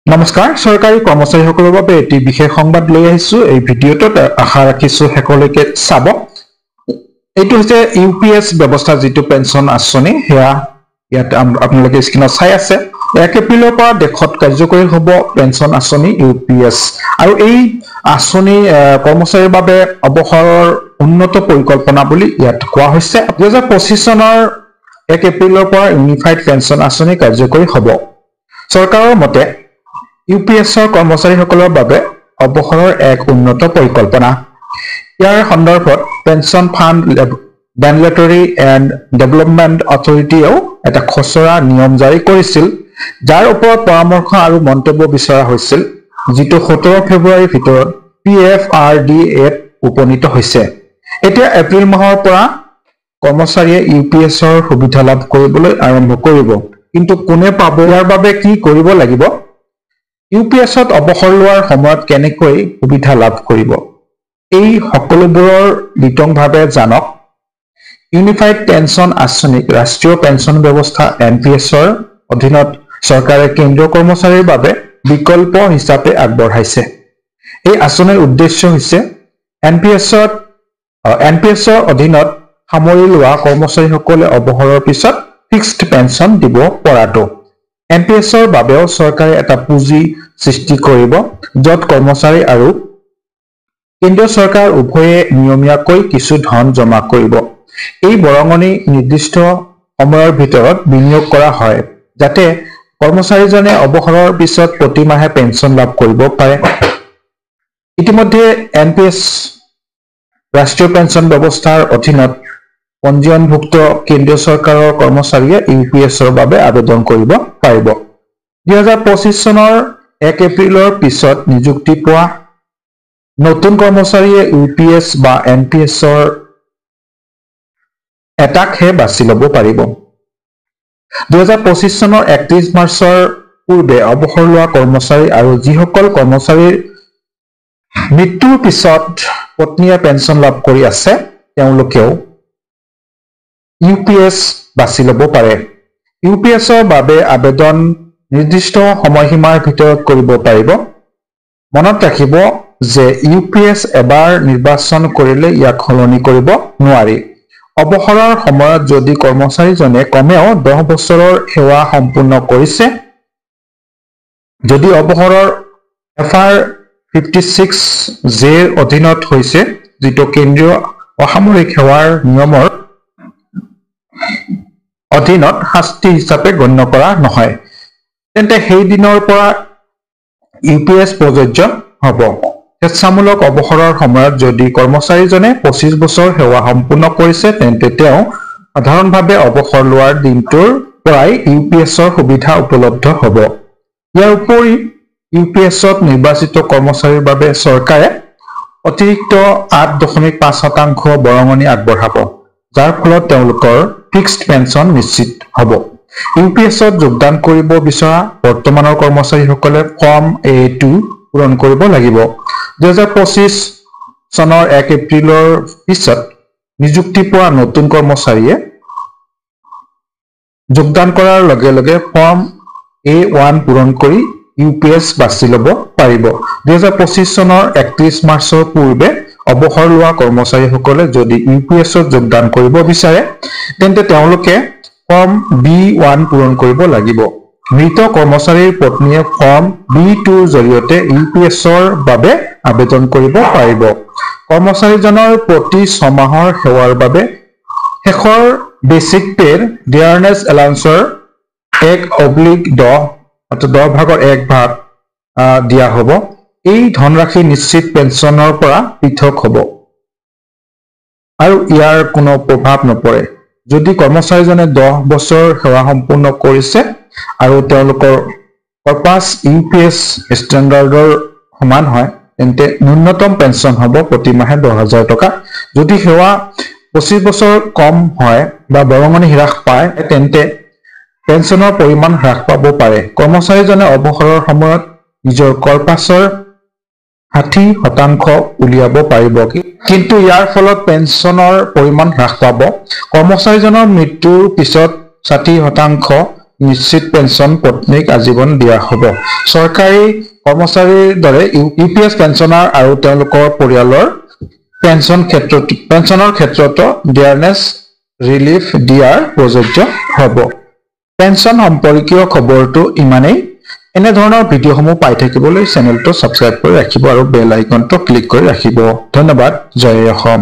নমস্কাৰ সৰকাৰি কৰ্মচাৰীসকলৰ বাবে এটি বিশেষ সংবাদ লৈ আহিছো এই ভিডিঅ'টোত আশা ৰাখিছো হেকলৈকে চাব এইটো হৈছে ইউপিএছ ব্যৱস্থা যেটো পেনশন আঁচনি হেয়া ইয়াত আপোনালোকে স্ক্ৰিনত চাই আছে 1 এপ্ৰিলৰ পৰা দেশত কাৰ্যকৰী হ'ব পেনশন আঁচনি ইউপিএছ আৰু এই আঁচনি কৰ্মচাৰীৰ বাবে অৱসৰৰ উন্নত পৰিকল্পনা বুলি ইয়াত কোৱা হৈছে 2025 চনৰ 1 এপ্ৰিলৰ পৰা ইউনিফাইড পেনশন আঁচনি কাৰ্যকৰী হ'ব চৰকাৰৰ মতে ইউপিএছৰ কৰ্মচাৰীসকলৰ বাবে অৱসৰৰ এক উন্নত পৰিকল্পনা ইয়াৰ সন্দৰ্ভত pension fund regulatory and development অথৰিটিয়েও এটা খচৰা নিয়ম জাৰি কৰিছিল যাৰ ওপৰত পৰামৰ্শ আৰু মন্তব্য বিচৰা হৈছিল যেটো 17 ফেব্ৰুৱাৰীৰ ভিতৰত পিএফআৰডিএত উপনীত হৈছে এতিয়া এপ্ৰিল মাহৰ পৰা কৰ্মচাৰীয়ে ইউপিএছৰ সুবিধা লাভ কৰিবলৈ আৰম্ভ কৰিব কিন্তু কোনে পাব ইয়াৰ বাবে কি কৰিব লাগিব ইউপিএছত অৱসৰ লোৱাৰ সময়ত কেনেকৈ সুবিধা লাভ কৰিব এই সকলোবোৰৰ বিতংভাৱে জানক ইউনিফাইড পেনশন আঁচনি ৰাষ্ট্ৰীয় পেনশন ব্যৱস্থা এনপিএছৰ অধীনত চৰকাৰে কেন্দ্ৰীয় কৰ্মচাৰীৰ বাবে বিকল্প হিচাপে আগবঢ়াইছে এই আঁচনিৰ উদ্দেশ্য হৈছে এনপিএছৰ অধীনত সামৰি লোৱা কৰ্মচাৰীসকলে অৱসৰৰ পিছত ফিক্সড পেনশন দিব পৰাটো এনপিএছৰ বাবেও চৰকাৰে এটা পুঁজি সৃষ্টি কৰিব যত কৰ্মচাৰী আৰু কেন্দ্ৰীয় চৰকাৰ উভয়ে নিয়মীয়াকৈ কিছু ধন জমা কৰিব এই বৰঙনি নিৰ্দিষ্ট সময়ৰ ভিতৰত বিনিয়োগ কৰা হয় যাতে কৰ্মচাৰীজনে অৱসৰৰ পিছত প্ৰতি মাহে পেনশন লাভ কৰিব পাৰে ইতিমধ্যে এনপিএছ ৰাষ্ট্ৰীয় পেনশন ব্যৱস্থাৰ অধীনত পঞ্জীয়নভুক্ত কেন্দ্ৰীয় চৰকাৰৰ কৰ্মচাৰীয়ে ইউপিএছৰ বাবে আবেদন কৰিব পাৰিব 2025 চনৰ 1 এপ্ৰিলৰ পিছত নিযুক্তি পোৱা নতুন কৰ্মচাৰীয়ে ইউপিএছ বা এনপিএছৰ এটাকহে বাছি ল'ব পাৰিব 2025 চনৰ 31 মাৰ্চৰ পূৰ্বে অৱসৰ লোৱা কৰ্মচাৰী আৰু যিসকল কৰ্মচাৰীৰ মৃত্যুৰ পিছত পত্নীয়ে পেনশন লাভ কৰি আছে তেওঁলোকেও ইউপিএছ বাছি ল'ব পাৰে ইউপিএছৰ বাবে আবেদন নিৰ্দিষ্ট সময়সীমাৰ ভিতৰত কৰিব পাৰিব মনত ৰাখিব যে ইউপিএছ এবাৰ নিৰ্বাচন কৰিলে ইয়াক সলনি কৰিব নোৱাৰি অৱসৰৰ সময়ত যদি কৰ্মচাৰীজনে কমেও 10 বছৰৰ সেৱা সম্পূৰ্ণ কৰিছে যদি অৱসৰৰ এফআৰ 56 জে অধীনত হৈছে যেটো কেন্দ্ৰীয় অসামৰিক সেৱাৰ নিয়মৰ অধীনত শাস্তি হিচাপে গণ্য কৰা নহয় তেন্তে সেই দিনৰ পৰা ইউপিএছ প্ৰযোজ্য হ'ব স্বেচ্ছামূলক অৱসৰৰ সময়ত যদি কৰ্মচাৰীজনে 25 বছৰ সেৱা সম্পূৰ্ণ কৰিছে তেন্তে তেওঁ সাধাৰণভাৱে অৱসৰ লোৱাৰ দিনটোৰ পৰাই ইউপিএছৰ সুবিধা উপলব্ধ হ'ব ইয়াৰ উপৰি ইউপিএছত নিৰ্বাচিত কৰ্মচাৰীৰ বাবে চৰকাৰে অতিৰিক্ত 8.5% বৰঙনি আগবঢ়াব যাৰ ফলত তেওঁলোকৰ ফিক্সড পেনশন নিশ্চিত হ'ব ইউপিএছত যোগদান কৰিব বিচৰা বৰ্তমানৰ কৰ্মচাৰীসকলে ফৰ্ম A2 পূৰণ কৰিব লাগিব 2025 চনৰ 1 এপ্ৰিলৰ পিছত নিযুক্তি পোৱা নতুন কৰ্মচাৰীয়ে যোগদান কৰাৰ লগে লগে ফৰ্ম A1 পূৰণ কৰি ইউপিএছ বাছি ল'ব পাৰিব 2025 চনৰ 31 মাৰ্চৰ পূৰ্বে অৱসৰ লোৱা কৰ্মচাৰীসকলে যদি ইউপিএছত যোগদান কৰিব বিচাৰে তেন্তে তেওঁলোকে ফৰ্ম B1 পূৰণ কৰিব লাগিব মৃত কৰ্মচাৰীৰ পত্নীয়ে ফৰ্ম B2ৰ জৰিয়তে ইউপিএছৰ বাবে আবেদন কৰিব পাৰিব কৰ্মচাৰীজনৰ প্ৰতি 6 মাহৰ সেৱাৰ বাবে শেষৰ বেচিক পেৰ ডিয়াৰনেছ এলাউন্সৰ 1/10 অৰ্থাৎ 10 ভাগৰ 1 ভাগ দিয়া হ'ব এই ধনৰাশি নিশ্চিত পেনশনৰ পৰা পৃথক হ'ব আৰু ইয়াৰ কোনো প্ৰভাৱ নপৰে যদি কৰ্মচাৰীজনে 10 বছৰ সেৱা সম্পূৰ্ণ কৰিছে আৰু তেওঁলোকৰ কৰ্পাছ ইউপিএছ ষ্টেণ্ডাৰ্ডৰ সমান হয় তেন্তে ন্যূনতম পেনশন হ'ব প্ৰতি মাহে 10,000 টকা যদি সেৱা 25 বছৰ কম হয় বা বৰঙনি হ্ৰাস পায় তেন্তে পেনশনৰ পৰিমাণ হ্ৰাস পাব পাৰে কৰ্মচাৰীজনে অৱসৰৰ সময়ত নিজৰ কৰ্পাছৰ 60% উলিয়াব পাৰিব কিন্তু ইয়াৰ ফলত পেনশনৰ পৰিমাণ হ্ৰাস পাব কৰ্মচাৰীজনৰ মৃত্যুৰ পিছত 60% নিশ্চিত পেঞ্চন পত্নীক আজীৱন দিয়া হ'ব চৰকাৰী কৰ্মচাৰীৰ দৰে ইউপিএছ পেঞ্চনাৰ আৰু তেওঁলোকৰ পৰিয়ালৰ পেঞ্চনৰ ক্ষেত্ৰতো ডিয়াৰনেছ ৰিলিফ দিয়াৰ প্ৰযোজ্য হ'ব পেঞ্চন সম্পৰ্কীয় খবৰটো ইমানেই এনে ধৰণৰ ভিডিঅ'সমূহ পাই থাকিবলৈ চেনেলটো সাবস্ক্ৰাইব কৰি ৰাখিব আৰু বেল আইকনটো ক্লিক কৰি ৰাখিব ধন্যবাদ জয় অসম